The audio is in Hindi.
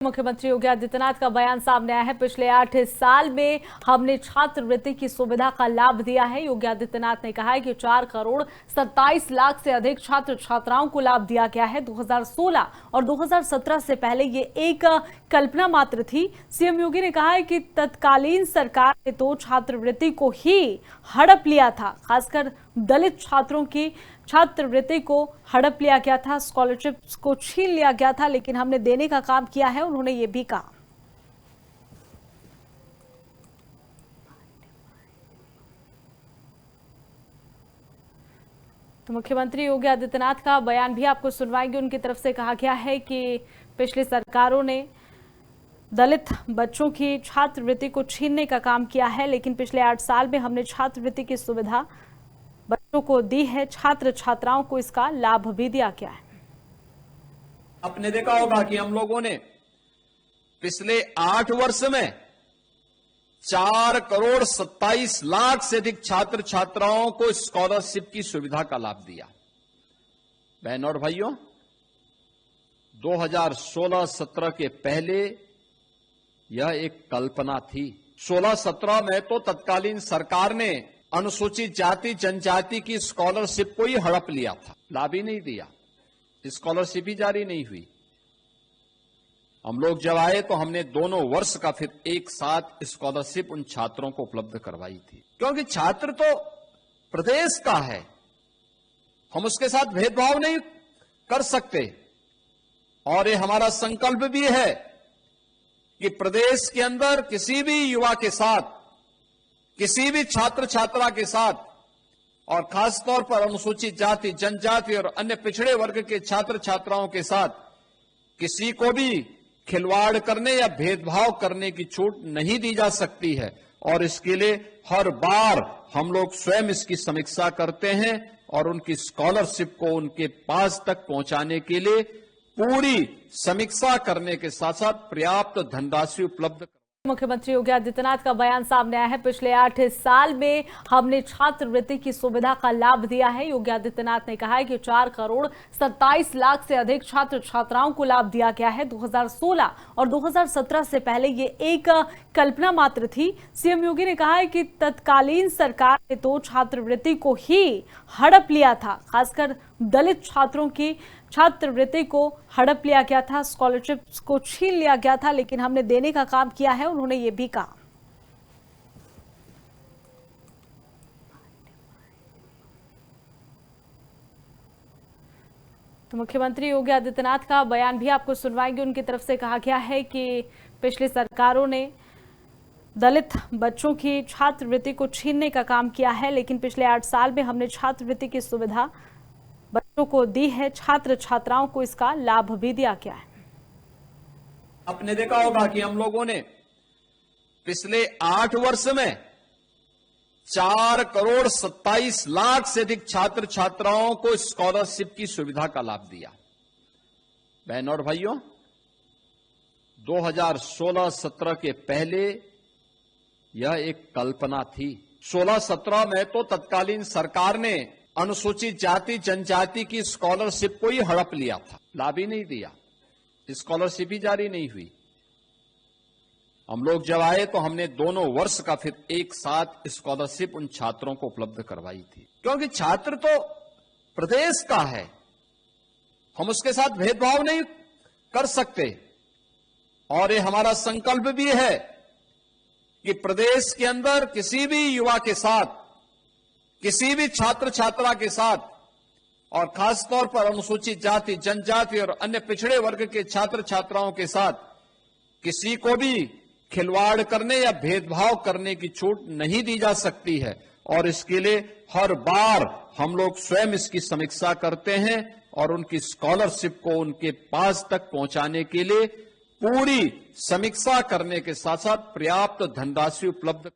मुख्यमंत्री योगी आदित्यनाथ का बयान सामने आया है। पिछले 8 साल में हमने छात्रवृत्ति की सुविधा का लाभ दिया है। योगी आदित्यनाथ ने कहा है कि 4 करोड़ 27 लाख से अधिक छात्र छात्राओं को लाभ दिया गया है। 2016 और 2017 से पहले ये एक कल्पना मात्र थी। सीएम योगी ने कहा है कि तत्कालीन सरकार ने तो छात्रवृत्ति को ही हड़प लिया था। खासकर दलित छात्रों की छात्रवृत्ति को हड़प लिया गया था, स्कॉलरशिप को छीन लिया गया था, लेकिन हमने देने का काम किया है, उन्होंने ये भी कहा। तो मुख्यमंत्री योगी आदित्यनाथ का बयान भी आपको सुनवाएंगे। उनकी तरफ से कहा गया है कि पिछली सरकारों ने दलित बच्चों की छात्रवृत्ति को छीनने का काम किया है, लेकिन पिछले 8 साल में हमने छात्रवृत्ति की सुविधा बच्चों को दी है। छात्र छात्राओं को इसका लाभ भी दिया गया है। आपने देखा होगा कि हम लोगों ने पिछले 8 वर्ष में 4 करोड़ 27 लाख से अधिक छात्र छात्राओं को स्कॉलरशिप की सुविधा का लाभ दिया। बहनों और भाइयों, 2016-17 के पहले यह एक कल्पना थी। 16-17 में तो तत्कालीन सरकार ने अनुसूचित जाति जनजाति की स्कॉलरशिप को ही हड़प लिया था, लाभ ही नहीं दिया, स्कॉलरशिप ही जारी नहीं हुई। हम लोग जब आए तो हमने दोनों वर्ष का फिर एक साथ स्कॉलरशिप उन छात्रों को उपलब्ध करवाई थी, क्योंकि छात्र तो प्रदेश का है, हम उसके साथ भेदभाव नहीं कर सकते। और ये हमारा संकल्प भी है कि प्रदेश के अंदर किसी भी युवा के साथ, किसी भी छात्र छात्रा के साथ, और खासतौर पर अनुसूचित जाति जनजाति और अन्य पिछड़े वर्ग के छात्र छात्राओं के साथ किसी को भी खिलवाड़ करने या भेदभाव करने की छूट नहीं दी जा सकती है। और इसके लिए हर बार हम लोग स्वयं इसकी समीक्षा करते हैं और उनकी स्कॉलरशिप को उनके पास तक पहुंचाने के लिए पूरी समीक्षा करने के साथ साथ पर्याप्त धनराशि उपलब्ध। मुख्यमंत्री योगी आदित्यनाथ का बयान सामने आया है। पिछले 8 साल में हमने छात्रवृत्ति की सुविधा का लाभ दिया है। योगी आदित्यनाथ ने कहा है कि 4 करोड़ 27 लाख से अधिक छात्र छात्राओं को लाभ दिया गया है। 2016 और 2017 से पहले ये एक कल्पना मात्र थी। सीएम योगी ने कहा है कि तत्कालीन सरकार ने तो छात्रवृत्ति को ही हड़प लिया था। खासकर दलित छात्रों की छात्रवृत्ति को हड़प लिया गया था, स्कॉलरशिप को छीन लिया गया था, लेकिन हमने देने का काम किया है, उन्होंने ये भी कहा। तो मुख्यमंत्री योगी आदित्यनाथ का बयान भी आपको सुनवाएंगे। उनकी तरफ से कहा गया है कि पिछली सरकारों ने दलित बच्चों की छात्रवृत्ति को छीनने का काम किया है, लेकिन पिछले 8 साल में हमने छात्रवृत्ति की सुविधा बच्चों को दी है। छात्र छात्राओं को इसका लाभ भी दिया गया है। आपने देखा होगा कि हम लोगों ने पिछले 8 वर्ष में 4 करोड़ 27 लाख से अधिक छात्र छात्राओं को स्कॉलरशिप की सुविधा का लाभ दिया। बहनों और भाइयों, 2016-17 के पहले यह एक कल्पना थी। 16-17 में तो तत्कालीन सरकार ने अनुसूचित जाति जनजाति की स्कॉलरशिप को ही हड़प लिया था, लाभ ही नहीं दिया, स्कॉलरशिप ही जारी नहीं हुई। हम लोग जब आए तो हमने दोनों वर्ष का फिर एक साथ स्कॉलरशिप उन छात्रों को उपलब्ध करवाई थी, क्योंकि छात्र तो प्रदेश का है, हम उसके साथ भेदभाव नहीं कर सकते। और ये हमारा संकल्प भी है कि प्रदेश के अंदर किसी भी युवा के साथ, किसी भी छात्र छात्रा के साथ, और खासतौर पर अनुसूचित जाति जनजाति और अन्य पिछड़े वर्ग के छात्र छात्राओं के साथ किसी को भी खिलवाड़ करने या भेदभाव करने की छूट नहीं दी जा सकती है। और इसके लिए हर बार हम लोग स्वयं इसकी समीक्षा करते हैं और उनकी स्कॉलरशिप को उनके पास तक पहुंचाने के लिए पूरी समीक्षा करने के साथ साथ पर्याप्त धनराशि उपलब्ध